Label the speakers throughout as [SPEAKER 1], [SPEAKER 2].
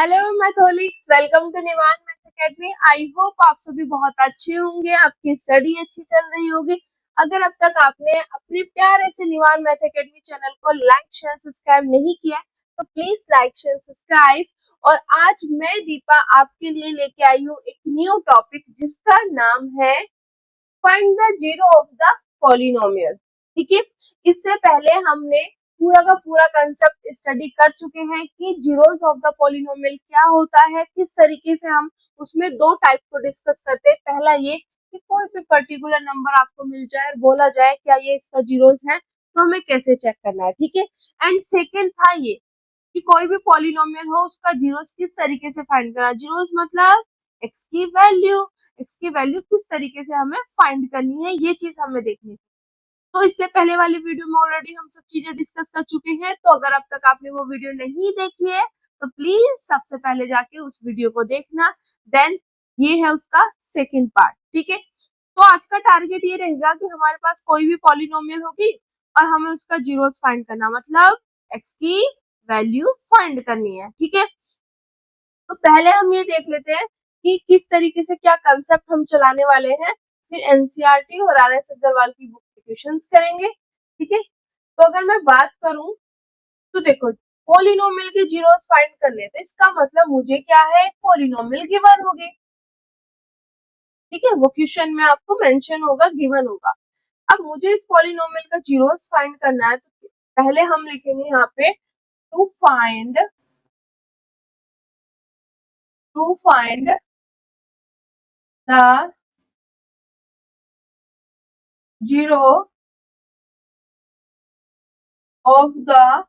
[SPEAKER 1] Hello Matholics, welcome to Nivan math academy. I hope आप सभी बहुत अच्छे होंगे, आपकी स्टडी अच्छी चल रही होगी। अगर अब तक आपने अपने प्यारे से निवान मैथ अकेडमी चैनल को लाइक शेयर सब्सक्राइब नहीं किया तो प्लीज लाइक शेयर सब्सक्राइब। और आज मैं दीपा आपके लिए लेके आई हूँ एक न्यू टॉपिक जिसका नाम है find the zero of the polynomial. ठीक है, इससे पहले हमने पूरा का पूरा कंसेप्ट स्टडी कर चुके हैं कि जीरोस ऑफ द पॉलिनोमियल क्या होता है, किस तरीके से हम उसमें दो टाइप को डिस्कस करते हैं। पहला ये कि कोई भी पर्टिकुलर नंबर आपको मिल जाए और बोला जाए क्या ये इसका जीरोस है, तो हमें कैसे चेक करना है। ठीक है, एंड सेकेंड था ये कि कोई भी पॉलिनोमियल हो उसका जीरोस किस तरीके से फाइंड करना। जीरोस मतलब एक्स की वैल्यू किस तरीके से हमें फाइंड करनी है, ये चीज हमें देखनी है। तो इससे पहले वाली वीडियो में ऑलरेडी हम सब चीजें डिस्कस कर चुके हैं, तो अगर अब तक आपने वो वीडियो नहीं देखी है तो प्लीज सबसे पहले जाके उस वीडियो को देखना। देन ये है उसका सेकंड पार्ट। ठीक है, तो आज का टारगेट ये रहेगा कि हमारे पास कोई भी पॉलिनोमियल होगी और हमें उसका जीरोस फाइंड करना, मतलब एक्स की वैल्यू फाइंड करनी है। ठीक है, तो पहले हम ये देख लेते हैं कि किस तरीके से क्या कंसेप्ट हम चलाने वाले हैं, फिर एनसीईआरटी और आरएस अग्रवाल की बुक के क्वेश्चंस करेंगे। ठीक है, तो अगर मैं बात करूं तो देखो पॉलिनोमियल के जीरोस फाइंड करने, तो इसका मतलब मुझे क्या है, पॉलिनोमियल गिवन होगी। ठीक है, वो क्वेश्चन में आपको मेंशन होगा, गिवन होगा। अब मुझे इस पॉलिनोमियल का जीरोस फाइंड करना है, तो पहले हम लिखेंगे यहाँ पे to find the zero of the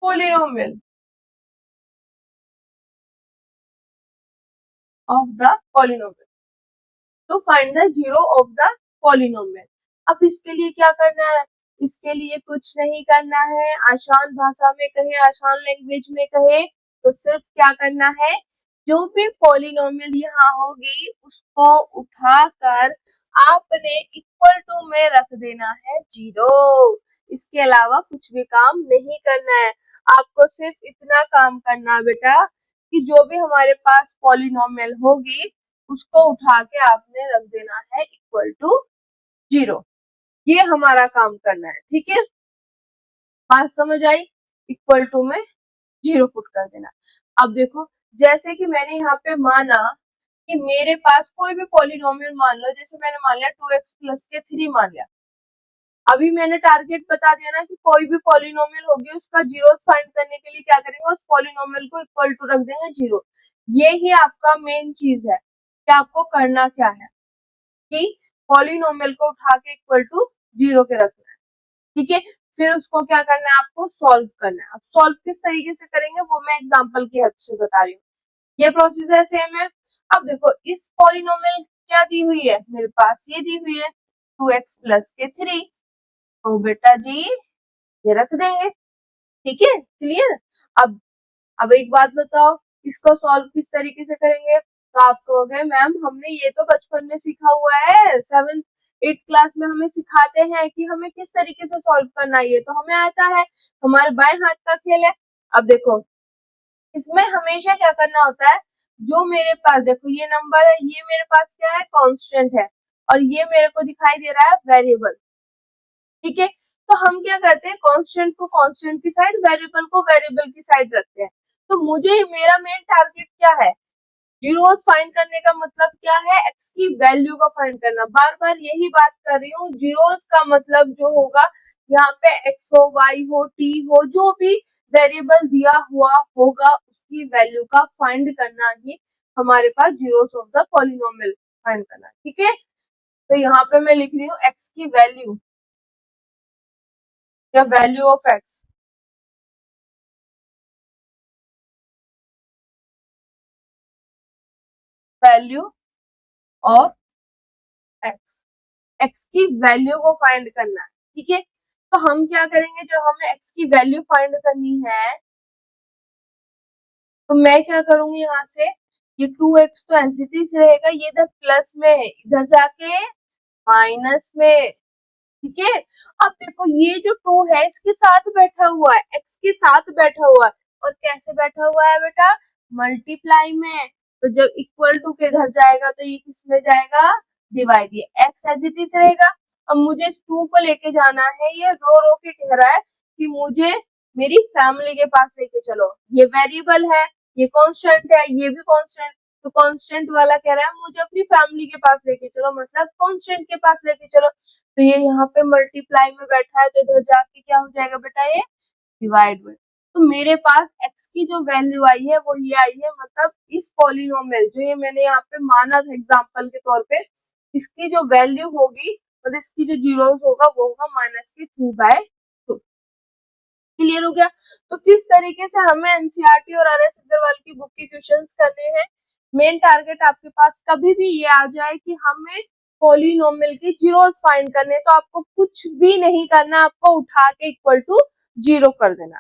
[SPEAKER 1] polynomial to find the zero of the polynomial। अब इसके लिए क्या करना है, इसके लिए कुछ नहीं करना है। आसान भाषा में कहे, आसान लैंग्वेज में कहे तो सिर्फ क्या करना है, जो भी पॉलिनोमियल यहाँ होगी उसको उठाकर आपने इक्वल टू में रख देना है जीरो। इसके अलावा कुछ भी काम नहीं करना है। आपको सिर्फ इतना काम करना है बेटा कि जो भी हमारे पास पॉलिनोमियल होगी उसको उठा के आपने रख देना है इक्वल टू जीरो। ये हमारा काम करना है। ठीक है, बात समझ आई, इक्वल टू में जीरो पुट कर देना। अब देखो जैसे कि मैंने यहाँ पे माना कि मेरे पास कोई भी पॉलिनोमियल मान लो, जैसे मैंने मान लिया 2x प्लस के 3 मान लिया। अभी मैंने टारगेट बता दिया ना कि कोई भी पॉलिनोमियल होगी उसका जीरोस फाइंड करने के लिए क्या करेंगे, उस पॉलिनोमियल को इक्वल टू रख देंगे जीरो। ये ही आपका मेन चीज है कि आपको करना क्या है कि पॉलिनोमियल को उठा के इक्वल टू जीरो के रखना है। ठीक है, फिर उसको क्या करना है, आपको सॉल्व करना है। अब सॉल्व किस तरीके से करेंगे वो मैं एग्जांपल की हेल्प से बता रही हूँ। ये प्रोसेस है सेम है। अब देखो इस पॉलिनोमियल क्या दी हुई है मेरे पास, ये दी हुई है 2x प्लस के 3, तो बेटा जी ये रख देंगे। ठीक है, क्लियर। अब एक बात बताओ, इसको सॉल्व किस तरीके से करेंगे, तो आप कहोगे मैम हमने ये तो बचपन में सीखा हुआ है, 7th 8th क्लास में हमें सिखाते हैं कि हमें किस तरीके से सॉल्व करना है, ये तो हमें आता है, हमारे बाएं हाथ का खेल है। अब देखो इसमें हमेशा क्या करना होता है, जो मेरे पास देखो ये नंबर है, ये मेरे पास क्या है, कांस्टेंट है, और ये मेरे को दिखाई दे रहा है वेरिएबल। ठीक है, तो हम क्या करते हैं, कांस्टेंट को कांस्टेंट की साइड, वेरिएबल को वेरिएबल की साइड रखते हैं। तो मुझे मेरा मेन टारगेट क्या है, जीरोस फाइंड करने का मतलब क्या है, एक्स की वैल्यू का फाइंड करना। बार बार यही बात कर रही हूँ, जीरोस का मतलब जो होगा यहाँ पे एक्स हो, वाई हो, टी हो, जो भी वेरिएबल दिया हुआ होगा उसकी वैल्यू का फाइंड करना ही हमारे पास zeros of the polynomial find करना। ठीक है, तो यहाँ पे मैं लिख रही हूँ एक्स की वैल्यू या value of x, value of x, x की वैल्यू को फाइंड करना है। ठीक है, तो हम क्या करेंगे, जब हमें एक्स की वैल्यू फाइंड करनी है तो मैं क्या करूंगी, यहाँ से ये 2x तो एसिटी से रहेगा, ये इधर प्लस में है, इधर जाके माइनस में। ठीक है, अब देखो ये जो 2 है इसके साथ बैठा हुआ है, x के साथ बैठा हुआ है, और कैसे बैठा हुआ है बेटा, मल्टीप्लाई में, तो जब इक्वल टू के इधर जाएगा तो ये किस में जाएगा, डिवाइड, ये एक्स एज इट इज रहेगा। अब मुझे इस 2 को लेके जाना है, ये रो रो के कह रहा है कि मुझे मेरी फैमिली के पास लेके चलो, ये वेरिएबल है, ये कांस्टेंट है, ये भी कांस्टेंट, तो कांस्टेंट वाला कह रहा है मुझे अपनी फैमिली के पास लेके चलो, मतलब कांस्टेंट के पास लेके चलो। तो ये यहाँ पे मल्टीप्लाई में बैठा है, तो इधर जाके क्या हो जाएगा बेटा, ये डिवाइड में। तो मेरे पास x की जो वैल्यू आई है वो ये आई है, मतलब इस पॉलिनोमियल जो ये मैंने यहाँ पे माना था एग्जांपल के तौर पे, इसकी जो वैल्यू होगी और इसकी जो जीरोस होगा वो होगा -3/2। क्लियर हो गया। तो किस तरीके से हमें एनसीईआरटी और आर एस अग्रवाल की बुक के क्वेश्चंस करने हैं। मेन टारगेट आपके पास कभी भी ये आ जाए कि हमें पॉलिनोमियल के जीरोस फाइंड करने, तो आपको कुछ भी नहीं करना, आपको उठा के इक्वल टू 0 कर देना,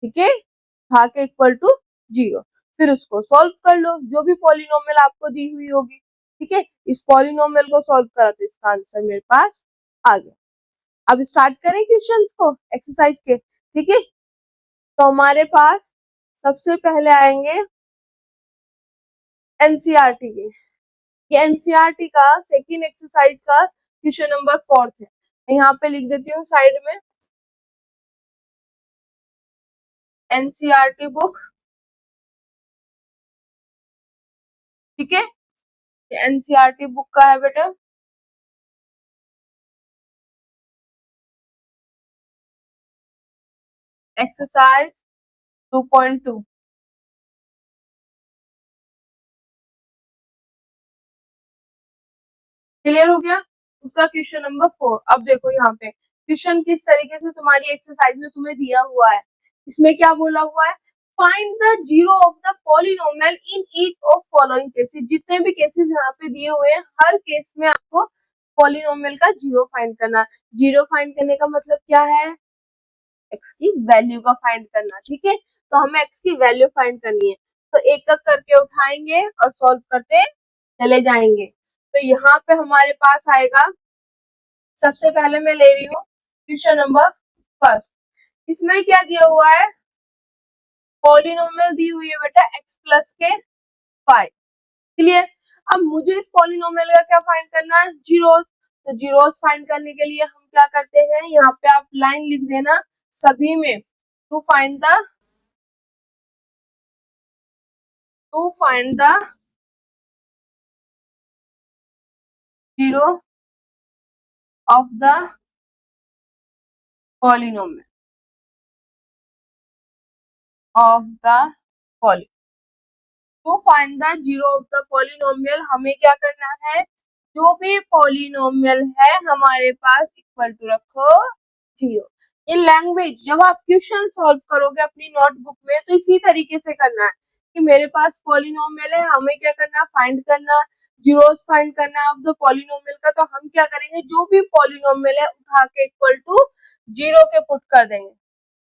[SPEAKER 1] ठीक है, उठा के इक्वल टू 0, फिर उसको सॉल्व कर लो, जो भी पॉलिनोमियल आपको दी हुई होगी, ठीक है। इस पॉलिनोमियल को सॉल्व करा तो इसका आंसर मेरे पास आ गया। अब स्टार्ट करें क्वेश्चंस को एक्सरसाइज के, ठीक है। तो हमारे पास सबसे पहले आएंगे एनसीईआरटी के, ये एनसीईआरटी का सेकंड एक्सरसाइज का क्वेश्चन नंबर 4 है। मैं यहाँ पे लिख देती हूँ साइड में, एनसीईआरटी बुक, ठीक है। एनसीईआरटी बुक का है बेटा एक्सरसाइज 2.2, क्लियर हो गया। उसका क्वेश्चन नंबर 4। अब देखो यहाँ पे क्वेश्चन किस तरीके से तुम्हारी एक्सरसाइज में तुम्हें दिया हुआ है, इसमें क्या बोला हुआ है, find the zero of the polynomial in each of following cases. जितने भी केसेस यहाँ पे दिए हुए हैं हर केस में आपको पॉलिनोमियल का जीरो फाइंड करना। जीरो फाइंड करने का मतलब क्या है, एक्स की वैल्यू का फाइंड करना, ठीक है। तो हमें एक्स की वैल्यू फाइंड करनी है, तो एक एक करके उठाएंगे और सॉल्व करते चले जाएंगे। तो यहाँ पे हमारे पास आएगा, सबसे पहले मैं ले रही हूँ क्वेश्चन नंबर फर्स्ट। इसमें क्या दिया हुआ है, पॉलिनोमियल दी हुई है बेटा x प्लस के 5, क्लियर। अब मुझे इस पॉलिनोमियल का क्या फाइंड करना है, जीरोस। तो जीरोस फाइंड करने के लिए हम क्या करते हैं, यहाँ पे आप लाइन लिख देना सभी में, to find the zero of the polynomial of the poly to find the zero of the polynomial हमें क्या करना है, जो भी पॉलिनोमियल है हमारे पास इक्वल टू रखो 0। ये लैंग्वेज जब आप क्वेश्चन सॉल्व करोगे अपनी नोटबुक में तो इसी तरीके से करना है कि मेरे पास पॉलिनोमियल है, हमें क्या करना, फाइंड करना, जीरोस फाइंड करना ऑफ द पॉलिनोमियल का। तो हम क्या करेंगे, जो भी पॉलिनोमियल है उठा के इक्वल टू 0 के पुट कर देंगे,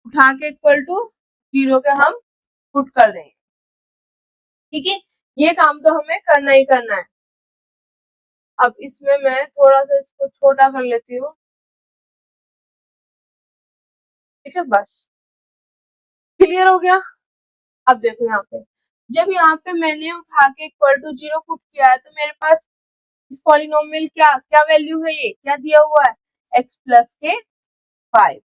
[SPEAKER 1] उठा के इक्वल टू 0 के हम पुट कर देंगे, ठीक है। ये काम तो हमें करना ही करना है। अब इसमें मैं थोड़ा सा इसको छोटा कर लेती हूँ, ठीक है, बस क्लियर हो गया। अब देखो यहाँ पे जब यहाँ पे मैंने उठा के इक्वल टू 0 पुट किया है तो मेरे पास इस पॉलिनोमियल क्या क्या वैल्यू है, ये क्या दिया हुआ है, x प्लस के 5।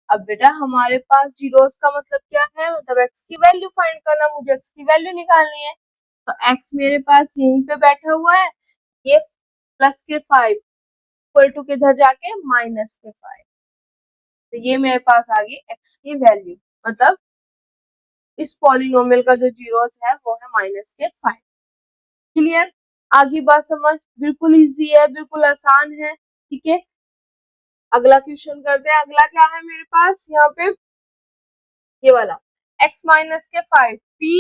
[SPEAKER 1] अब बेटा हमारे पास जीरोस का मतलब क्या है, मतलब x की वैल्यू फाइंड करना, मुझे x की वैल्यू निकालनी है। तो x मेरे पास यहीं पे बैठा हुआ है, ये प्लस के 5 इक्वल टू किधर जाके -के 5, तो ये मेरे पास आ गई x की वैल्यू, मतलब इस पॉलिनोमियल का जो जीरोस है वो है -के 5। क्लियर, आगे बात समझ, बिल्कुल इजी है, बिल्कुल आसान है, ठीक है। अगला क्वेश्चन करते हैं। अगला क्या है मेरे पास यहाँ पे, ये वाला x के 5, p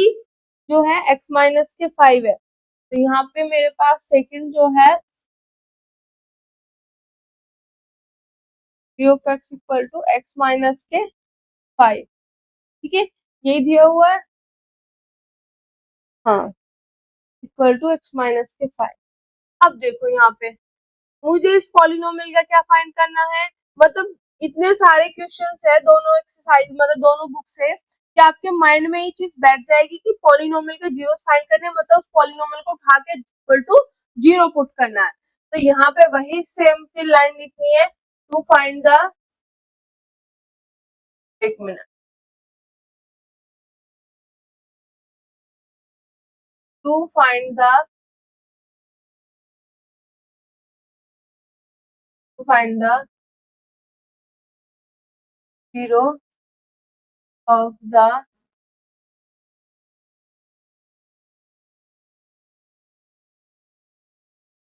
[SPEAKER 1] जो है x के 5 है, तो यहाँ पे मेरे पास सेकंड जो है p of x equal to x के 5, ठीक है, यही दिया हुआ है, हाँ, इक्वल टू x के 5। अब देखो यहाँ पे मुझे इस पॉलिनोमियल का क्या फाइंड करना है, मतलब इतने सारे क्वेश्चंस है दोनों एक्सरसाइज, मतलब दोनों बुक से, कि आपके माइंड में ये चीज बैठ जाएगी कि पॉलिनोमियल के जीरो फाइंड करने मतलब उस पॉलिनोमियल को उठा के इक्वल टू जीरो पुट करना है। तो यहाँ पे वही सेम फिर लाइन लिखनी है, टू फाइंड द, एक minute, to find the, to find the zero of the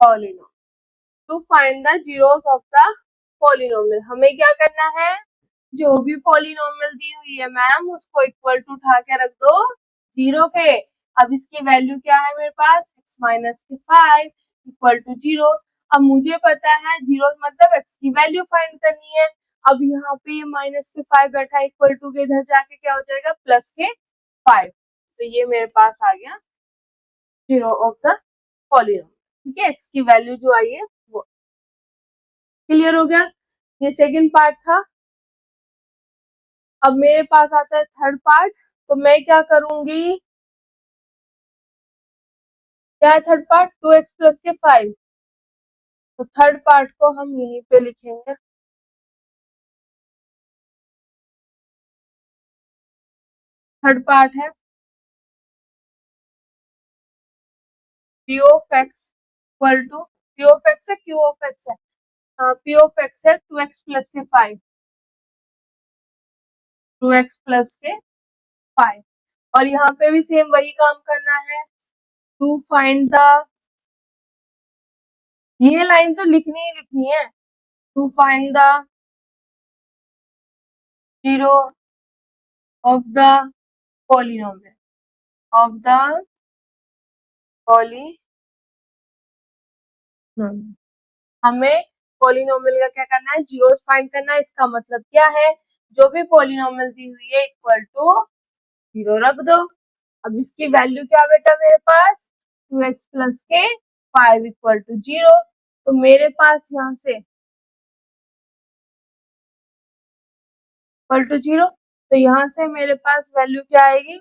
[SPEAKER 1] polynomial, to find the zeros of the polynomial. हमें क्या करना है, जो भी पॉलिनोमियल दी हुई है मैम उसको इक्वल टू उठा के रख दो जीरो के। अब इसकी वैल्यू क्या है मेरे पास, x माइनस के 5 इक्वल टू जीरो। अब मुझे पता है जीरो मतलब x की वैल्यू फाइंड करनी है। अब यहाँ पे ये माइनस के 5 बैठा है, इक्वल टू के इधर जाके क्या हो जाएगा, प्लस के 5। तो ये मेरे पास आ गया जीरो ऑफ द पॉलिनोमियल। ठीक है, x की वैल्यू जो आई है वो। क्लियर हो गया, ये सेकंड पार्ट था। अब मेरे पास आता है थर्ड पार्ट। तो मैं क्या करूंगी, क्या है थर्ड पार्ट, 2x प्लस के 5। तो थर्ड पार्ट को हम यहीं पे लिखेंगे। थर्ड पार्ट है p of x equal to, p of x है q ऑफ x है, p ऑफ x है 2x प्लस के 5, 2x प्लस के 5। और यहाँ पे भी सेम वही काम करना है, टू फाइंड द, ये लाइन तो लिखनी ही लिखनी है, to find the zero of the polynomial, of the polynomial. हमें पॉलिनोमियल का क्या करना है, जीरोस फाइंड करना है। इसका मतलब क्या है, जो भी पॉलिनोमियल दी हुई है इक्वल टू जीरो रख दो। अब इसकी वैल्यू क्या बेटा मेरे पास, 2x प्लस के 5 इक्वल टू जीरो। तो मेरे पास यहाँ से इक्वल टू जीरो, तो यहाँ से मेरे पास वैल्यू क्या आएगी,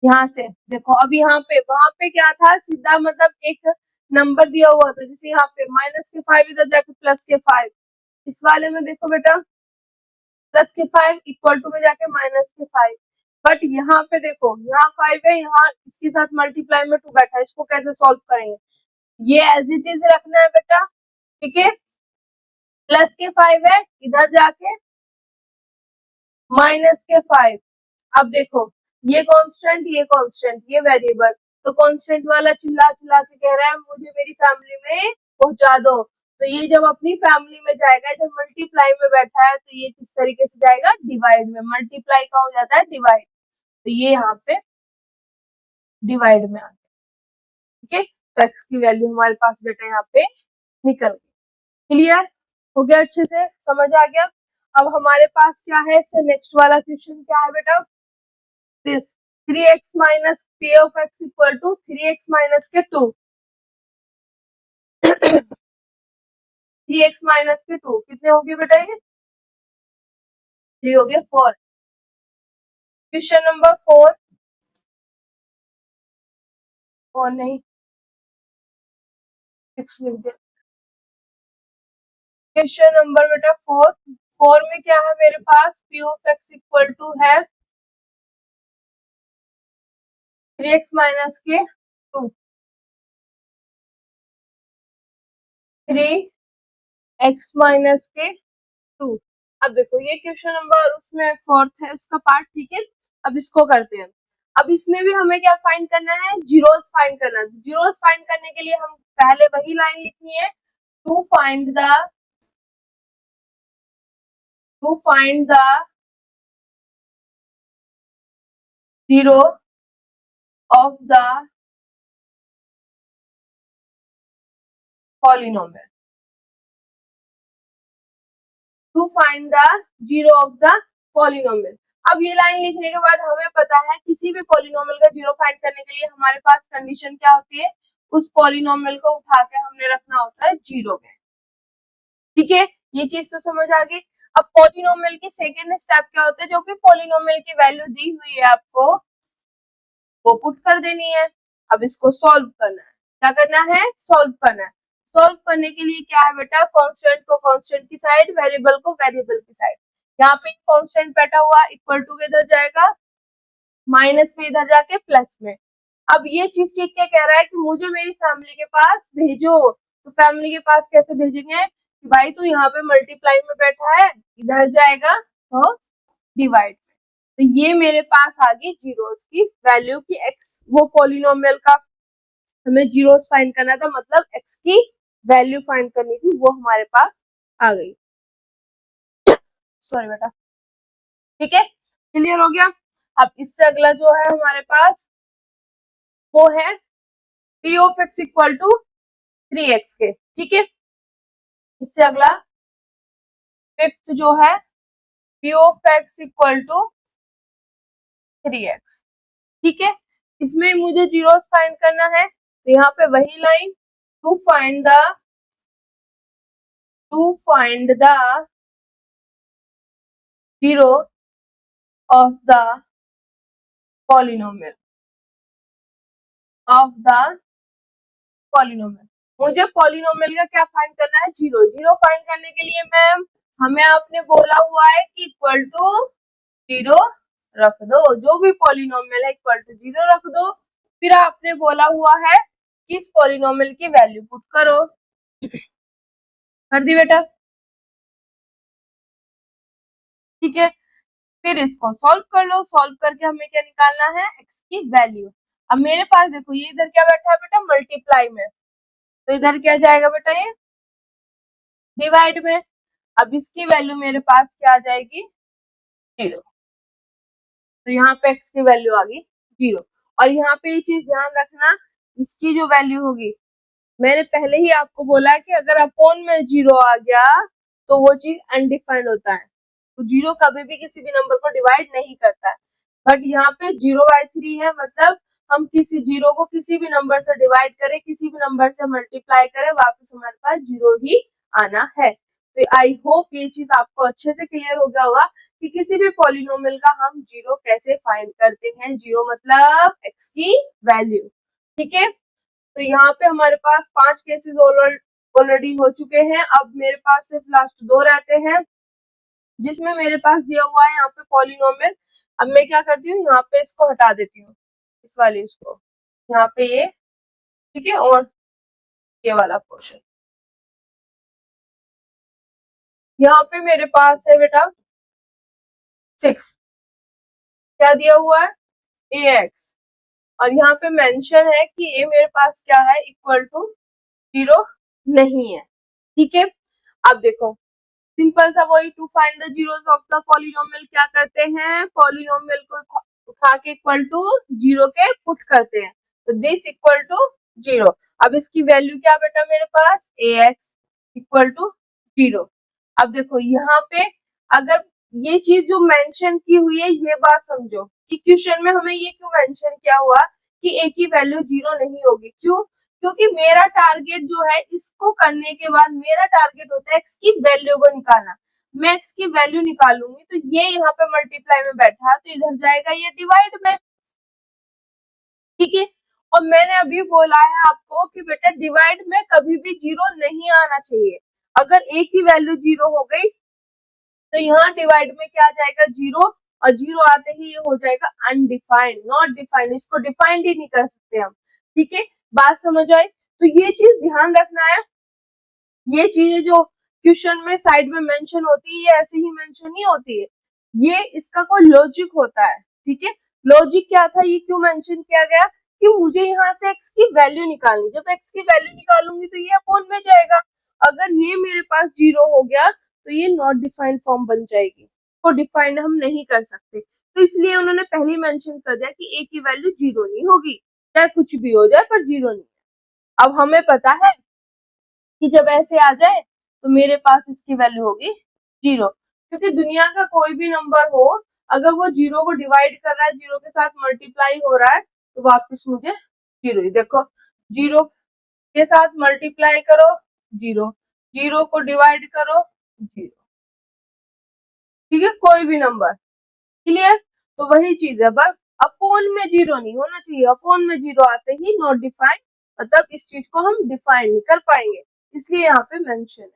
[SPEAKER 1] यहाँ से देखो। अब यहाँ पे, वहां पे क्या था, सीधा मतलब एक नंबर दिया हुआ था, जैसे यहाँ पे माइनस के 5 इधर जाके प्लस के 5। इस वाले में देखो बेटा, प्लस के 5 इक्वल टू में जाके माइनस के 5। बट यहाँ पे देखो, यहाँ 5 है, यहाँ इसके साथ मल्टीप्लाई में 2 बैठा है, इसको कैसे सॉल्व करेंगे, ये एज इट इज रखना है बेटा। ठीक है, प्लस के 5 है, इधर जाके माइनस के 5। अब देखो, ये कांस्टेंट, ये कांस्टेंट, ये वेरिएबल। तो कांस्टेंट वाला चिल्ला चिल्ला के कह रहा है मुझे मेरी फैमिली में पहुंचा दो। तो ये जब अपनी फैमिली में जाएगा, इधर मल्टीप्लाई में बैठा है, तो ये किस तरीके से जाएगा, डिवाइड में। मल्टीप्लाई का हो जाता है डिवाइड, तो ये यहाँ पे डिवाइड में आ गया। ठीक है, तो x की वैल्यू हमारे पास बेटा यहाँ पे निकल गई। क्लियर हो गया, अच्छे से समझ आ गया। अब हमारे पास क्या है, इससे नेक्स्ट वाला क्वेश्चन क्या है बेटा, this 3x minus p of x equal to 3x minus के 2। 3x माइनस के 2 कितने हो गए बेटा, ये 3 हो गए 4। क्वेश्चन नंबर 4, और नहीं 6 लिख दे। क्वेश्चन नंबर बेटा 4, 4 में क्या है मेरे पास, p of x equal to है 3x माइनस के 2, 3x माइनस के 2। अब देखो, ये क्वेश्चन नंबर उसमें फोर्थ है उसका पार्ट। ठीक है, अब इसको करते हैं। अब इसमें भी हमें क्या फाइंड करना है, जीरोस फाइंड करना है। जीरोस फाइंड करने के लिए हम पहले वही लाइन लिखनी है, to find the, to find the zero of the polynomial, to find the zero of the polynomial. अब ये लाइन लिखने के बाद हमें पता है किसी भी पॉलिनोमियल का जीरो फाइंड करने के लिए हमारे पास कंडीशन क्या होती है, उस पॉलिनोमियल को उठा के हमने रखना होता है जीरो में। ठीक है, ये चीज तो समझ आ गई। अब पॉलिनोमियल की सेकेंड स्टेप क्या होता है, जो भी पॉलिनोमियल की वैल्यू दी हुई है आपको वो पुट कर देनी है। अब इसको सॉल्व करना है, क्या करना है, सॉल्व करना है। सॉल्व करने के लिए क्या है बेटा, कांस्टेंट को कांस्टेंट की साइड, वेरिएबल को वेरिएबल की साइड। यहाँ पे कांस्टेंट बैठा हुआ इक्वल टू के इधर जाएगा, माइनस में इधर जाके प्लस में। अब ये चीख के कह रहा है कि मुझे मेरी फैमिली के पास भेजो, तो फैमिली के पास कैसे भेजेंगे कि भाई तू यहाँ पे मल्टीप्लाई में बैठा है, इधर जाएगा तो डिवाइड। तो ये मेरे पास आ गई जीरोस की वैल्यू की एक्स, वो पॉलिनोमियल का हमें जीरोस फाइंड करना था, मतलब एक्स की वैल्यू फाइंड करनी थी, वो हमारे पास आ गई। सॉरी बेटा, ठीक है, क्लियर हो गया। अब इससे अगला जो है हमारे पास वो है p of x equal to 3x के, ठीक है। इससे अगला फिफ्थ जो है p of x equal to 3x, ठीक है। इसमें मुझे जीरोस फाइंड करना है, तो यहाँ पे वही line to find the zero of the polynomial मुझे पॉलिनोमियल का क्या फाइंड करना है, जीरो। जीरो फाइंड करने के लिए मैम हमें आपने बोला हुआ है कि इक्वल टू जीरो रख दो, जो भी पॉलिनोमियल है इक्वल टू जीरो रख दो। फिर आपने बोला हुआ है कि इस पॉलिनोमियल की वैल्यू पुट करो, कर दी बेटा, ठीक है। फिर इसको सॉल्व कर लो, सॉल्व करके हमें क्या निकालना है, एक्स की वैल्यू। अब मेरे पास देखो ये इधर क्या बैठा है बेटा, मल्टीप्लाई में, तो इधर क्या जाएगा बेटा, ये डिवाइड में। अब इसकी वैल्यू मेरे पास क्या आ जाएगी, जीरो। तो यहाँ पे एक्स की वैल्यू आ गई जीरो। और यहाँ पे ये चीज ध्यान रखना, इसकी जो वैल्यू होगी, मैंने पहले ही आपको बोला कि अगर अपोन में जीरो आ गया तो वो चीज अनडिफाइंड होता है, तो जीरो कभी भी किसी भी नंबर को डिवाइड नहीं करता है। बट यहाँ पे 0/3 है, मतलब हम किसी जीरो को किसी भी नंबर से डिवाइड करें, किसी भी नंबर से मल्टीप्लाई करें, वापस हमारे पास जीरो ही आना है। तो आई होप ये चीज आपको अच्छे से क्लियर हो गया होगा कि किसी भी पॉलिनोमियल का हम जीरो कैसे फाइंड करते हैं। जीरो मतलब एक्स की वैल्यू, ठीक है। तो यहाँ पे हमारे पास 5 केसेस ऑलरेडी हो चुके हैं। अब मेरे पास सिर्फ लास्ट 2 रहते हैं, जिसमें मेरे पास दिया हुआ है यहाँ पे पॉलिनोमियल। अब मैं क्या करती हूँ, यहाँ पे इसको हटा देती हूँ, इस वाली उसको, यहाँ पे ये, ठीक है, और ये वाला पोर्शन। यहाँ पे मेरे पास है बेटा 6, क्या दिया हुआ है, ax, और यहाँ पे मेंशन है कि ए मेरे पास क्या है, इक्वल टू जीरो नहीं है, ठीक है। अब देखो सिंपल सा वही, to find the zeros of the polynomial क्या करते हैं, पॉलिनोमियल को उठा के इक्वल टू जीरो के पुट करते हैं, तो दिस इक्वल टू जीरो। अब इसकी वैल्यू क्या बेटा मेरे पास, ax इक्वल टू जीरो। अब देखो यहाँ पे अगर ये चीज जो मेंशन की हुई है, ये बात समझो कि क्वेश्चन में हमें ये क्यों मेंशन किया हुआ कि a की वैल्यू जीरो नहीं होगी, क्यों, क्योंकि मेरा टारगेट जो है इसको करने के बाद मेरा टारगेट होता है एक्स की वैल्यू को निकालना। मैं एक्स की वैल्यू निकालूंगी तो ये यहाँ पे मल्टीप्लाई में बैठा है, तो इधर जाएगा ये डिवाइड में, ठीक है। और मैंने अभी बोला है आपको कि बेटा डिवाइड में कभी भी जीरो नहीं आना चाहिए। अगर ए की वैल्यू जीरो हो गई तो यहाँ डिवाइड में क्या आ जाएगा, जीरो, और जीरो आते ही ये हो जाएगा अनडिफाइंड, नॉट डिफाइंड, इसको डिफाइंड ही नहीं कर सकते हम, ठीक है। बात समझ आई, तो ये चीज ध्यान रखना है। ये चीजें जो क्वेश्चन में साइड में मेंशन होती है, ये ऐसे ही मेंशन नहीं होती है, ये इसका कोई लॉजिक होता है, ठीक है। लॉजिक क्या था, ये क्यों मेंशन किया गया कि मुझे यहाँ से एक्स की वैल्यू निकालनी, जब एक्स की वैल्यू निकालूंगी तो ये अपॉन में जाएगा। अगर ये मेरे पास जीरो हो गया तो ये नॉट डिफाइंड फॉर्म बन जाएगी, तो डिफाइंड हम नहीं कर सकते, तो इसलिए उन्होंने पहले ही मेंशन कर दिया कि ए की वैल्यू जीरो नहीं होगी, चाहे कुछ भी हो जाए पर जीरो नहीं। अब हमें पता है कि जब ऐसे आ जाए तो मेरे पास इसकी वैल्यू होगी जीरो, क्योंकि दुनिया का कोई भी नंबर हो, अगर वो जीरो को डिवाइड कर रहा है, जीरो के साथ मल्टीप्लाई हो रहा है, तो वापस मुझे जीरो ही, देखो जीरो के साथ मल्टीप्लाई करो जीरो, जीरो को डिवाइड करो जीरो, ठीक है, कोई भी नंबर, क्लियर। तो वही चीज है, बस अपोन में जीरो नहीं होना चाहिए, अपोन में जीरो आते ही नॉट डिफाइन, मतलब इस चीज को हम डिफाइन नहीं कर पाएंगे, इसलिए यहाँ पे मेंशन है,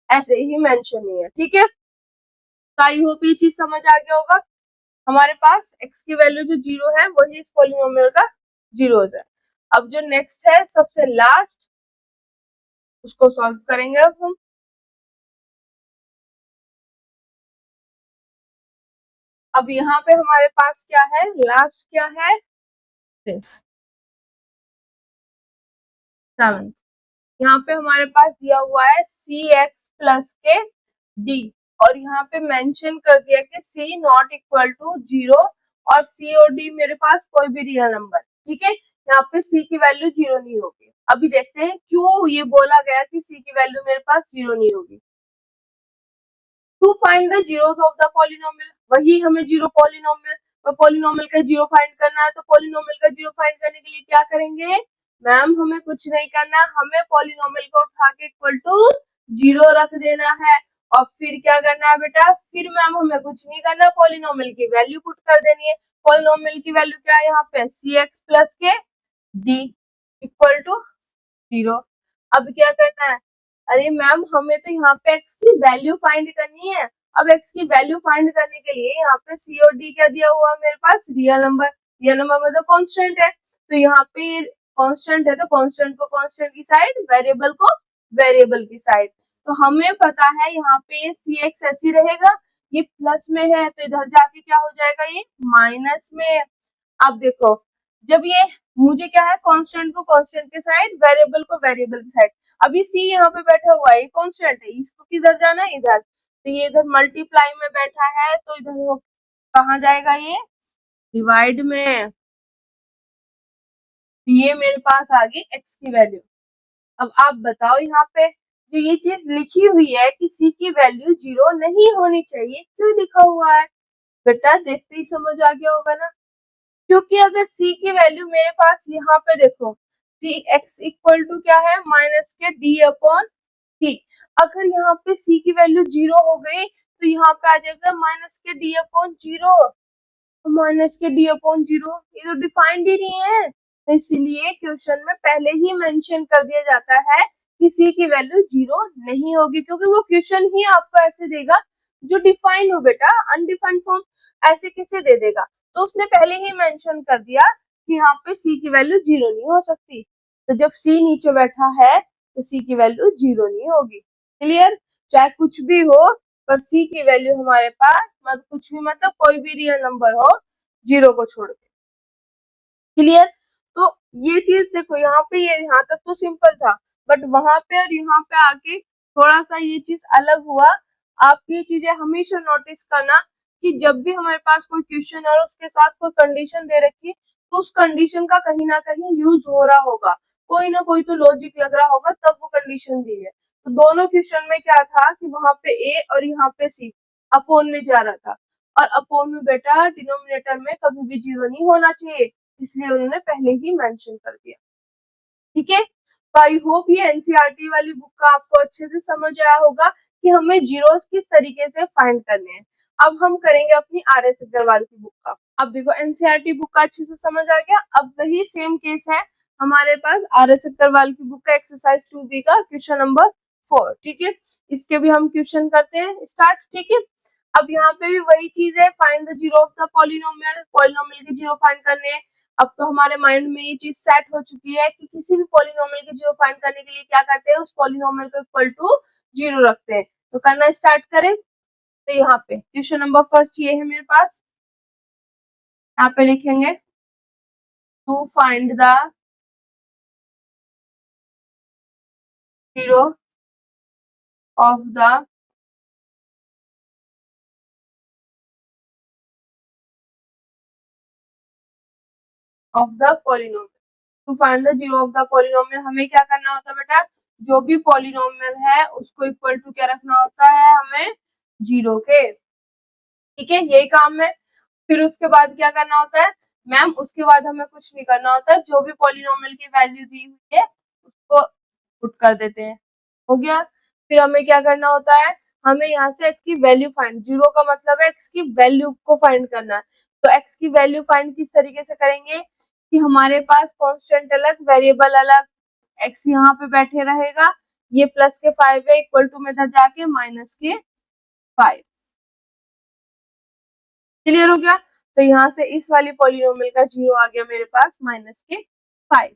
[SPEAKER 1] ऐसे ही मेंशन नहीं है, ठीक है। तो आई होप ये चीज समझ आ गया होगा। हमारे पास x की वैल्यू जो जीरो है वही इस पॉलिनोमियल का जीरो है। अब जो नेक्स्ट है सबसे लास्ट, उसको सॉल्व करेंगे अब हम। अब यहाँ पे हमारे पास क्या है, लास्ट क्या है, दिस 7। यहाँ पे हमारे पास दिया हुआ है सी एक्स प्लस के डी, और यहाँ पे मेंशन कर दिया कि सी नॉट इक्वल टू जीरो, और सी और डी मेरे पास कोई भी रियल नंबर, ठीक है। यहाँ पे सी की वैल्यू जीरो नहीं होगी। अभी देखते हैं क्यों ये बोला गया कि सी की वैल्यू मेरे पास जीरो नहीं होगी। To find the zeros of the polynomial, वही हमें जीरो पॉलिनोमियल का जीरो फाइंड करना है। तो पॉलिनोमियल का जीरो फाइंड करने के लिए क्या करेंगे मैम, हमें कुछ नहीं करना, हमें पॉलिनोमियल को उठा के इक्वल टू जीरो रख देना है, और फिर क्या करना है बेटा, फिर मैम हमें कुछ नहीं करना, पॉलिनोमियल की वैल्यू पुट कर देनी है। पॉलिनोमियल की वैल्यू क्या है यहाँ पे, सी एक्स प्लस के डी इक्वल टू जीरो। अब क्या करना है, अरे मैम हमें तो यहाँ पे x की वैल्यू फाइंड करनी है। अब x की वैल्यू फाइंड करने के लिए यहाँ पे c और d क्या दिया हुआ है मेरे पास, रियल नंबर मतलब कांस्टेंट है। तो यहाँ पे कांस्टेंट है तो कांस्टेंट को कांस्टेंट की साइड, वेरिएबल को वेरिएबल की साइड। तो हमें पता है यहाँ पे सी एक्स ऐसी रहेगा, ये प्लस में है तो इधर जाके क्या हो जाएगा, ये माइनस में। अब देखो, जब ये मुझे क्या है, कांस्टेंट को कांस्टेंट के साइड, वेरिएबल को वेरिएबल की साइड। अभी सी यहाँ पे बैठा हुआ है, ये कांस्टेंट है, इसको किधर जाना है, इधर। तो ये इधर मल्टीप्लाई में बैठा है तो इधर कहाँ जाएगा, ये डिवाइड में। तो ये मेरे पास आ गई एक्स की वैल्यू। अब आप बताओ यहाँ पे जो ये चीज लिखी हुई है कि सी की वैल्यू जीरो नहीं होनी चाहिए, क्यों लिखा हुआ है बेटा, देखते ही समझ आ गया होगा ना। क्योंकि अगर c की वैल्यू मेरे पास यहाँ पे देखो, सी एक्स इक्वल टू क्या है, माइनस के डी अपॉन टी। अगर यहाँ पे c की वैल्यू जीरो हो गई तो यहाँ पे आ जाएगा माइनस के डी अपॉन जीरो। माइनस के डी अपॉन जीरो ये तो डिफाइंड ही नहीं है, तो इसीलिए क्वेश्चन में पहले ही मेंशन कर दिया जाता है कि c की वैल्यू जीरो नहीं होगी, क्योंकि वो क्वेश्चन ही आपको ऐसे देगा जो डिफाइन हो बेटा, अनडिफाइंड फॉर्म ऐसे कैसे दे देगा। तो उसने पहले ही मेंशन कर दिया कि यहाँ पे c की वैल्यू जीरो नहीं हो सकती। तो जब c नीचे बैठा है तो c की वैल्यू जीरो नहीं होगी, क्लियर। चाहे कुछ भी हो पर c की वैल्यू हमारे पास मतलब कुछ भी मतलब कोई भी रियल नंबर हो जीरो को छोड़ के, क्लियर। तो ये चीज देखो यहाँ पे, ये यहाँ तक तो सिंपल था, बट वहां पे और यहाँ पे आके थोड़ा सा ये चीज अलग हुआ। आप ये चीजें हमेशा नोटिस करना कि जब भी हमारे पास कोई क्वेश्चन और उसके साथ कोई कंडीशन दे रखी तो उस कंडीशन का कहीं ना कहीं यूज हो रहा होगा, कोई ना कोई तो लॉजिक लग रहा होगा तब वो कंडीशन दी है। तो दोनों क्वेश्चन में क्या था कि वहां पे ए और यहाँ पे सी अपोन में जा रहा था, और अपोन में बेटा डिनोमिनेटर में कभी भी जीरो नहीं होना चाहिए, इसलिए उन्होंने पहले ही मेंशन कर दिया, ठीक है। तो आई होप ये एनसीईआरटी वाली बुक का आपको अच्छे से समझ आया होगा कि हमें जीरोस किस तरीके से फाइंड करने हैं। अब हम करेंगे अपनी आर एस अग्रवाल की बुक का। अब देखो एनसीईआरटी बुक का अच्छे से समझ आ गया। अब वही सेम केस है हमारे पास आर एस अग्रवाल की बुक का एक्सरसाइज 2B का क्वेश्चन नंबर 4, ठीक है। इसके भी हम क्वेश्चन करते हैं स्टार्ट, ठीक है। अब यहाँ पे भी वही चीज है, find the zero of the polynomial, polynomial के जीरो फाइंड करने हैं। अब तो हमारे माइंड में ये चीज सेट हो चुकी है कि किसी भी पॉलिनोमियल के जीरो फाइंड करने के लिए क्या करते हैं, उस पॉलिनोमियल को इक्वल टू जीरो रखते हैं। तो करना स्टार्ट करें। तो यहाँ पे क्वेश्चन नंबर फर्स्ट ये है मेरे पास, यहाँ पे लिखेंगे to find the zero of the polynomial. To find the zero of the polynomial, हमें क्या करना होता है बेटा, जो भी पॉलिनोमियल है उसको इक्वल टू क्या रखना होता है, हमें जीरो के, ठीक है, यही काम है। फिर उसके बाद क्या करना होता है मैम, उसके बाद हमें कुछ नहीं करना होता है, जो भी पॉलिनोमियल की वैल्यू दी हुई है उसको पुट कर देते हैं, हो गया। फिर हमें क्या करना होता है, हमें यहाँ से x की वैल्यू फाइंड, जीरो का मतलब है x की वैल्यू को फाइंड करना है। तो x की वैल्यू फाइंड किस तरीके से करेंगे कि हमारे पास कांस्टेंट अलग, वेरिएबल अलग, x यहाँ पे बैठे रहेगा, ये प्लस के 5 है, इक्वल टू में इधर जाके माइनस के 5। क्लियर हो गया? तो यहाँ से इस वाली पॉलिनोमियल का जीरो आ गया मेरे पास माइनस के 5।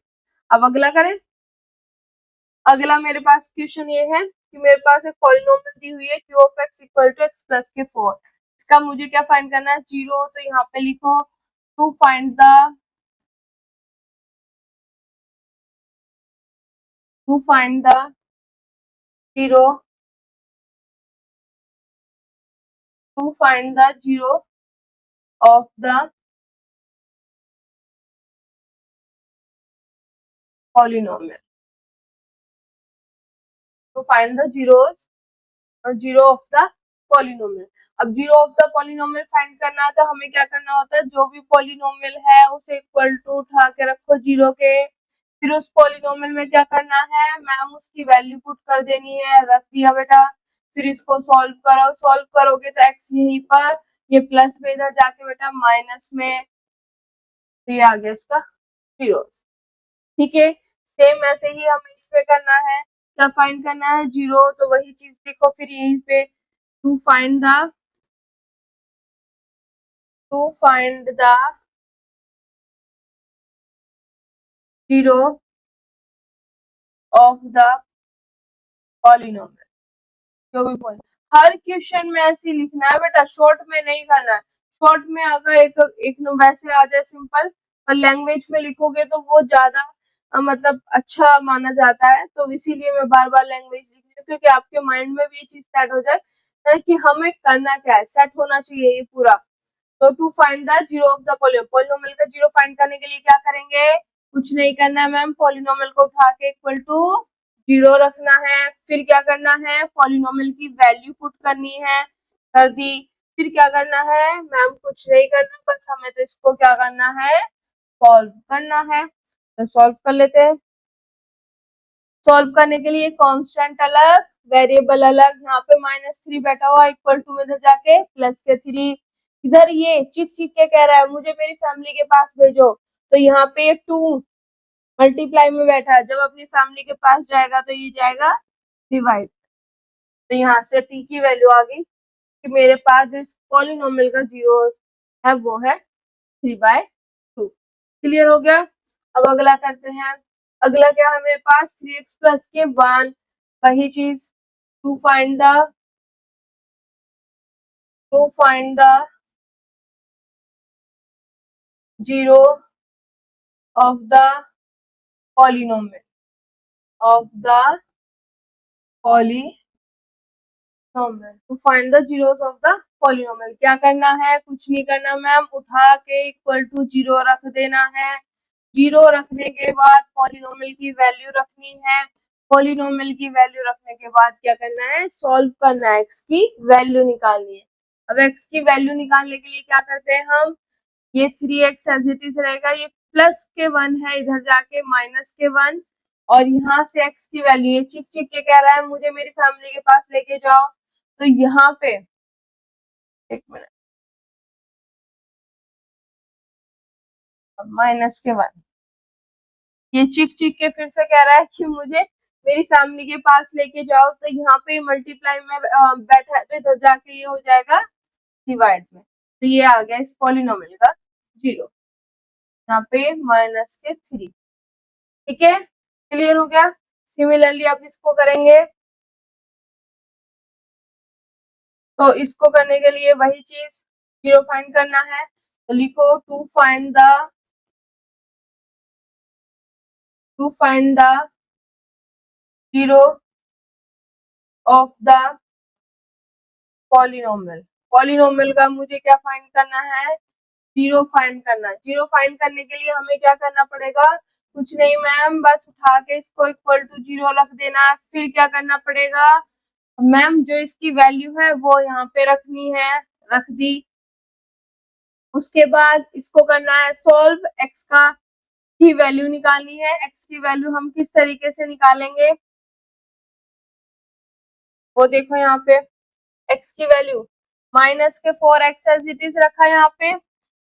[SPEAKER 1] अब अगला करें। अगला मेरे पास क्वेश्चन ये है कि मेरे पास एक पॉलिनोमियल दी हुई है q of x equal to x plus के 4। इसका मुझे क्या फाइंड करना है, जीरो। तो यहाँ पे लिखो to find the zero, to find the zero of the polynomial, to find the zero of the polynomial. अब zero of the polynomial find करना है तो हमें क्या करना होता है, जो भी पॉलिनोमियल है उसे इक्वल टू उठा के रखो जीरो के, फिर उस पॉलिनोमियल में क्या करना है मैम, उसकी वैल्यू पुट कर देनी है, रख दिया बेटा। फिर इसको सॉल्व करो, सॉल्व करोगे तो एक्स यहीं पर, ये प्लस में इधर जाके बेटा माइनस में, तो ये आ गया इसका जीरो। ठीक है, सेम ऐसे ही हमें इस पे करना है, क्या फाइंड करना है, जीरो। तो वही चीज देखो फिर यहीं पे to find the zero of the polynomial, जो भी पॉइंट। हर क्वेश्चन में ऐसे लिखना है बेटा, शॉर्ट में नहीं करना है। शॉर्ट में अगर एक वैसे आ जाए सिंपल, और लैंग्वेज में लिखोगे तो वो ज्यादा मतलब अच्छा माना जाता है। तो इसीलिए मैं बार बार लैंग्वेज लिख रही हूँ, क्योंकि आपके माइंड में भी ये चीज सेट हो जाए कि हमें करना क्या है, सेट होना चाहिए ये पूरा। तो to find the zero of the polynomial का जीरो फाइंड करने के लिए क्या करेंगे, कुछ नहीं करना है मैम, पॉलिनोमियल को उठा के इक्वल टू जीरो रखना है। फिर क्या करना है, पॉलिनोमियल की वैल्यू पुट करनी है, कर दी। फिर क्या करना है मैम, कुछ नहीं करना, बस हमें तो इसको क्या करना है, सॉल्व करना है। तो सॉल्व कर लेते हैं। सॉल्व करने के लिए कांस्टेंट अलग, वेरिएबल अलग, यहाँ पे -3 बैठा हुआ, इक्वल टू में इधर जाके प्लस के 3, इधर ये चिक चिक के कह रहा है मुझे मेरी फैमिली के पास भेजो, तो यहाँ पे 2 मल्टीप्लाई में बैठा है, जब अपनी फैमिली के पास जाएगा तो ये जाएगा डिवाइड। तो यहाँ से t की वैल्यू आ गई कि मेरे पास जो इस पॉलिनोमियल का जीरो है वो है 3/2। क्लियर हो गया? अब अगला करते हैं। अगला क्या है मेरे पास, 3x प्लस के 1, वही चीज, to find the zero of the polynomial to find the zeros of the polynomial. क्या करना है, कुछ नहीं करना मैम, उठा के इक्वल टू जीरो रख देना है। जीरो रखने के बाद पॉलिनोमियल की वैल्यू रखनी है। पॉलिनोमियल की वैल्यू रखने के बाद क्या करना है, सॉल्व करना है, एक्स की वैल्यू निकालनी है। अब एक्स की वैल्यू निकालने के लिए क्या करते हैं हम, ये 3x एज इट इज रहेगा, ये प्लस के 1 है, इधर जाके माइनस के 1, और यहाँ से x की वैल्यू, ये चिक चिक के कह रहा है मुझे मेरी फैमिली के पास लेके जाओ, तो यहाँ पे एक मिनट, माइनस के 1, ये चिक चिक के फिर से कह रहा है कि मुझे मेरी फैमिली के पास लेके जाओ, तो यहाँ पे मल्टीप्लाई में बैठा है, तो इधर जाके ये हो जाएगा डिवाइड में, तो ये आ गया इस पॉलिनोमियल का जीरो, यहाँ पे -3। ठीक है, क्लियर हो गया? सिमिलरली आप इसको करेंगे, तो इसको करने के लिए वही चीज, जीरो फाइंड करना है, तो लिखो to find the zero of the polynomial. Polynomial का मुझे क्या फाइंड करना है, जीरो फाइंड करना है। जीरो फाइंड करने के लिए हमें क्या करना पड़ेगा, कुछ नहीं मैम, बस उठा के इसको इक्वल टू जीरो रख देना है। फिर क्या करना पड़ेगा मैम, जो इसकी वैल्यू है वो यहाँ पे रखनी है, रख दी। उसके बाद इसको करना है सॉल्व, एक्स का की वैल्यू निकालनी है। एक्स की वैल्यू हम किस तरीके से निकालेंगे, वो देखो यहाँ पे x की वैल्यू माइनस के 4x एज इट इज रखा है यहाँ पे,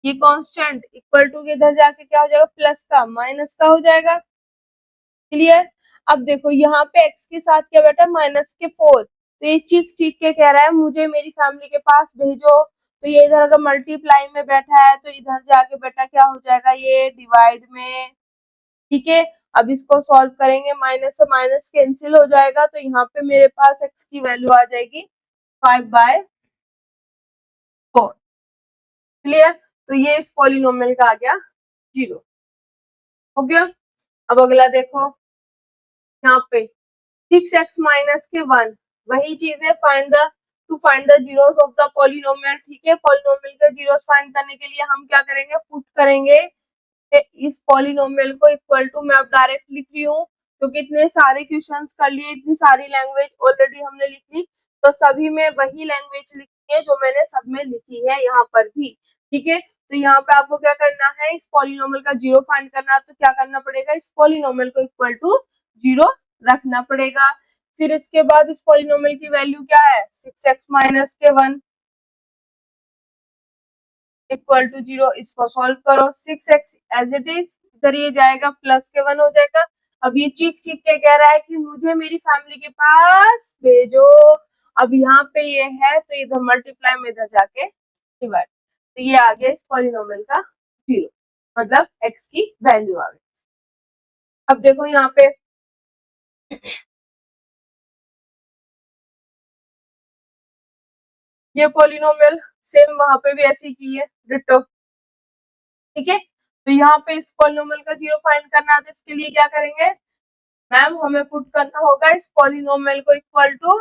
[SPEAKER 1] ये कांस्टेंट इक्वल टू के इधर जाके क्या हो जाएगा, प्लस का माइनस का हो जाएगा। क्लियर। अब देखो यहाँ पे x के साथ क्या बैठा, माइनस के 4, तो ये चीख चीख के कह रहा है मुझे मेरी फैमिली के पास भेजो, तो ये इधर अगर मल्टीप्लाई में बैठा है तो इधर जाके बेटा क्या हो जाएगा, ये डिवाइड में। ठीक है, अब इसको सॉल्व करेंगे, माइनस से माइनस कैंसिल हो जाएगा, तो यहाँ पे मेरे पास x की वैल्यू आ जाएगी 5/4। क्लियर। तो ये इस पॉलिनोमियल का आ गया 0। हो गया। अब अगला देखो यहाँ पे 6x माइनस के 1, वही चीज है, find the zeros of the polynomial. ठीक है, पॉलिनोमियल के जीरोस फाइंड करने के लिए हम क्या करेंगे, पुट करेंगे इस पॉलिनोमियल को इक्वल टू, मैं अब डायरेक्ट लिख रही हूँ क्योंकि इतने सारे क्वेश्चंस कर लिए, इतनी सारी लैंग्वेज ऑलरेडी हमने लिख ली, तो सभी में वही लैंग्वेज लिखनी है जो मैंने सब में लिखी है यहाँ पर भी। ठीक है, तो यहाँ पे आपको क्या करना है, इस पॉलिनोमियल का जीरो फाइंड करना है, तो क्या करना पड़ेगा, इस पॉलिनोमियल को इक्वल टू 0 रखना पड़ेगा। फिर इसके बाद इस पॉलिनोमियल की वैल्यू क्या है, 6x माइनस के 1 इक्वल टू 0, इसको सॉल्व करो, 6x एज इट इज, इधर ये जाएगा प्लस के 1 हो जाएगा। अब ये चीख चीख के कह रहा है कि मुझे मेरी फैमिली के पास भेजो, अब यहाँ पे ये है तो इधर मल्टीप्लाई में इधर जाके डिवाइड, तो ये आ गया इस पॉलिनोमियल का 0, मतलब x की वैल्यू आ गई। अब देखो यहाँ पे ये पॉलिनोमियल सेम वहां पे भी ऐसी की है, डिटो। ठीक है, तो यहाँ पे इस पॉलिनोमियल का 0 फाइंड करना है, तो इसके लिए क्या करेंगे मैम, हमें पुट करना होगा इस पॉलिनोमियल को इक्वल टू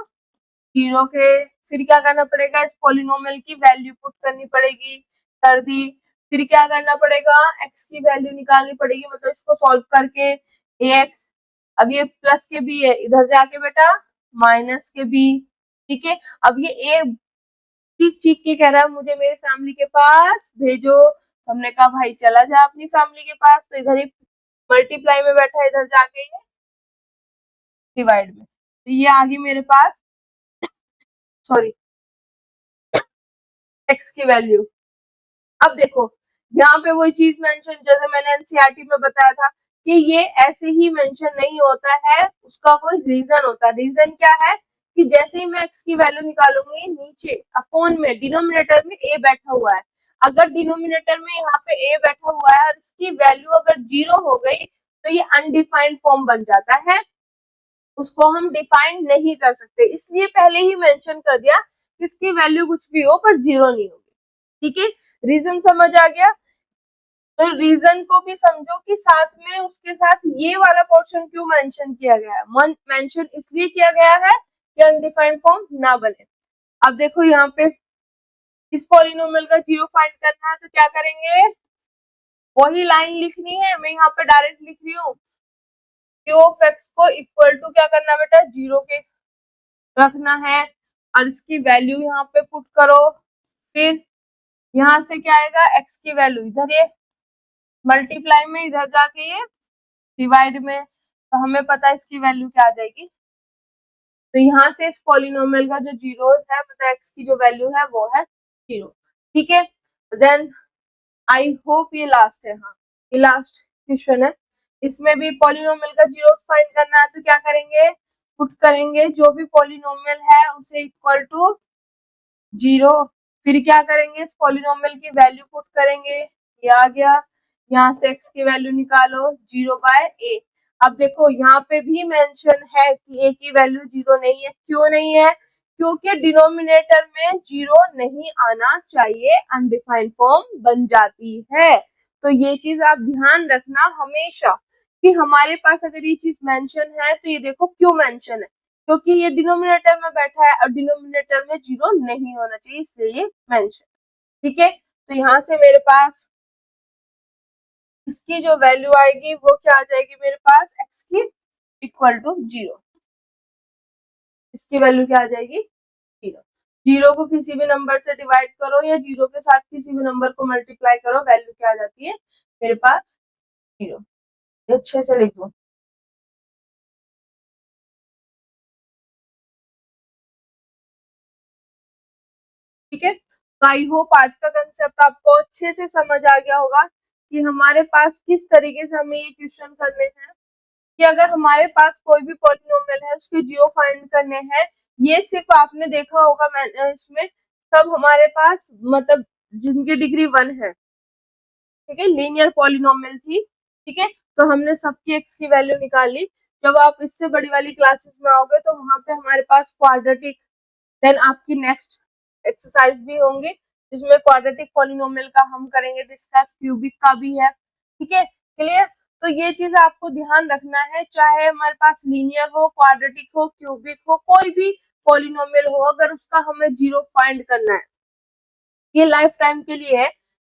[SPEAKER 1] 0 के, फिर क्या करना पड़ेगा, इस पॉलिनोमियल की वैल्यू पुट करनी पड़ेगी, कर दी। फिर क्या करना पड़ेगा, x की वैल्यू निकालनी पड़ेगी, मतलब इसको सॉल्व करके ax, अब ये प्लस के b है, इधर जाके बेटा माइनस के b। ठीक है, अब ये a चीख चीख के कह रहा है मुझे मेरी फैमिली के पास भेजो, तो हमने कहा भाई चला जा अपनी फैमिली के पास, तो इधर ही मल्टीप्लाई में बैठा है, इधर जाके ये डिवाइड में, तो ये आ गई मेरे पास, सॉरी, x की वैल्यू। अब देखो यहाँ पे वही चीज मेंशन, जैसे मैंने एनसीईआरटी में बताया था कि ये ऐसे ही मेंशन नहीं होता है, उसका कोई रीजन होता है। रीजन क्या है कि जैसे ही मैं x की वैल्यू निकालूंगी, नीचे अपॉन में डिनोमिनेटर में a बैठा हुआ है, अगर डिनोमिनेटर में यहाँ पे a बैठा हुआ है और इसकी वैल्यू अगर 0 हो गई तो ये अनडिफाइंड फॉर्म बन जाता है, उसको हम डिफाइन नहीं कर सकते, इसलिए पहले ही मेंशन कर दिया इसकी वैल्यू कुछ भी हो पर 0 नहीं होगी। ठीक है, रीजन समझ आ गया। तो रीजन को भी समझो कि साथ में उसके साथ ये वाला पोर्शन क्यों मेंशन किया गया है, मेंशन इसलिए किया गया है कि अनडिफाइंड फॉर्म ना बने। अब देखो यहाँ पे इस पॉलिनोमियल का 0 फाइंड करना है, तो क्या करेंगे, वही लाइन लिखनी है, मैं यहाँ पे डायरेक्ट लिख रही हूँ, क्यू ऑफ एक्स को इक्वल टू क्या करना बेटा, 0 के रखना है, और इसकी वैल्यू यहाँ पे पुट करो, फिर यहाँ से क्या आएगा, x की वैल्यू इधर ये मल्टीप्लाई में, इधर जाके ये डिवाइड में, तो हमें पता है इसकी वैल्यू क्या आ जाएगी, तो यहाँ से इस पॉलिनोमियल का जो 0 है, मतलब x की जो वैल्यू है वो है 0। ठीक है, देन आई होप ये लास्ट है, हाँ ये लास्ट क्वेश्चन है, इसमें भी पॉलिनोमियल का 0 फाइंड करना है, तो क्या करेंगे, पुट करेंगे जो भी पॉलिनोमियल है उसे इक्वल टू 0, फिर क्या करेंगे, इस पॉलिनोमियल की वैल्यू पुट करेंगे, ये आ गया, यहाँ से x की वैल्यू निकालो 0/a। अब देखो यहाँ पे भी मेंशन है कि a की वैल्यू 0 नहीं है, क्यों नहीं है, क्योंकि डिनोमिनेटर में 0 नहीं आना चाहिए, अनडिफाइंड फॉर्म बन जाती है। तो ये चीज आप ध्यान रखना हमेशा कि हमारे पास अगर ये चीज मेंशन है तो ये देखो क्यों मेंशन है, क्योंकि ये डिनोमिनेटर में बैठा है और डिनोमिनेटर में 0 नहीं होना चाहिए, इसलिए ये मेंशन। ठीक है, तो यहाँ से मेरे पास इसकी जो वैल्यू आएगी वो क्या आ जाएगी मेरे पास, x की इक्वल टू 0, इसकी वैल्यू क्या आ जाएगी 0। 0 को किसी भी नंबर से डिवाइड करो या 0 के साथ किसी भी नंबर को मल्टीप्लाई करो, वैल्यू क्या आ जाती है मेरे पास 0। अच्छे से लिख दो। ठीक है। तो आई होप आज का कंसेप्ट आपको अच्छे से समझ आ गया होगा कि हमारे पास किस तरीके से हमें ये क्वेश्चन करने हैं कि अगर हमारे पास कोई भी पॉलिनोमियल है उसके जीरो फाइंड करने हैं। ये सिर्फ आपने देखा होगा मैं इसमें सब हमारे पास मतलब जिनकी डिग्री 1 है, ठीक है, लीनियर पॉलिनोमियल थी, ठीक है। तो हमने सबकी एक्स की वैल्यू निकाली। जब आप इससे बड़ी वाली क्लासेस में आओगे तो वहां पे हमारे पास क्वाड्रेटिक, देन आपकी नेक्स्ट एक्सरसाइज भी होंगे जिसमें क्वाड्रेटिक पॉलिनोमियल का हम करेंगे डिस्कस, क्यूबिक का भी है, ठीक है, क्लियर। तो ये चीज आपको ध्यान रखना है, चाहे हमारे पास लीनियर हो, क्वाड्रेटिक हो, क्यूबिक हो, कोई भी पॉलिनोमियल हो, अगर उसका हमें जीरो फाइंड करना है, ये लाइफ टाइम के लिए है,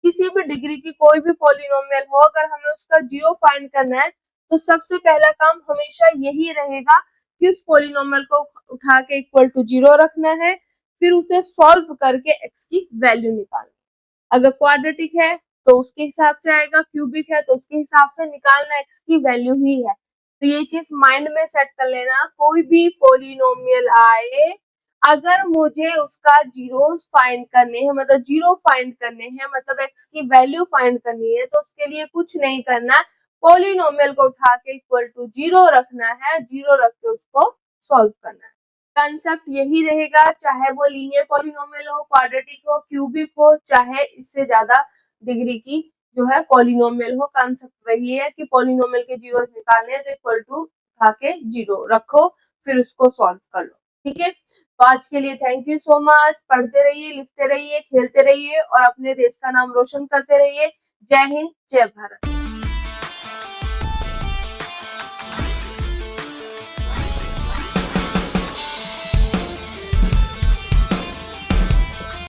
[SPEAKER 1] किसी भी डिग्री की कोई भी पॉलिनोमियल हो, अगर हमें उसका जीरो फाइंड करना है तो सबसे पहला काम हमेशा यही रहेगा कि उस पॉलिनोमियल को उठा के इक्वल टू जीरो रखना है, फिर उसे सॉल्व करके एक्स की वैल्यू निकालनी। अगर क्वाड्रेटिक है तो उसके हिसाब से आएगा, क्यूबिक है तो उसके हिसाब से निकालना, एक्स की वैल्यू ही है। तो ये चीज माइंड में सेट कर लेना, कोई भी पॉलिनोमियल आए अगर मुझे उसका जीरोस फाइंड करने हैं, मतलब जीरो फाइंड करने हैं, मतलब एक्स की वैल्यू फाइंड करनी है, तो उसके लिए कुछ नहीं करना है, पॉलिनोमियल को उठा के इक्वल टू जीरो रखना है, जीरो रख के उसको सॉल्व करना है। कंसेप्ट यही रहेगा, चाहे वो लीनियर पॉलिनोमियल हो, क्वाड्रेटिक हो, क्यूबिक हो, चाहे इससे ज्यादा डिग्री की जो है पॉलिनोमियल हो, कंसेप्ट वही है कि पॉलिनोमियल के जीरो निकालने हैं तो इक्वल टू उठा के जीरो रखो, फिर उसको सॉल्व कर लो, ठीक है। तो आज के लिए थैंक यू सो मच। पढ़ते रहिए, लिखते रहिए, खेलते रहिए और अपने देश का नाम रोशन करते रहिए। जय हिंद, जय भारत।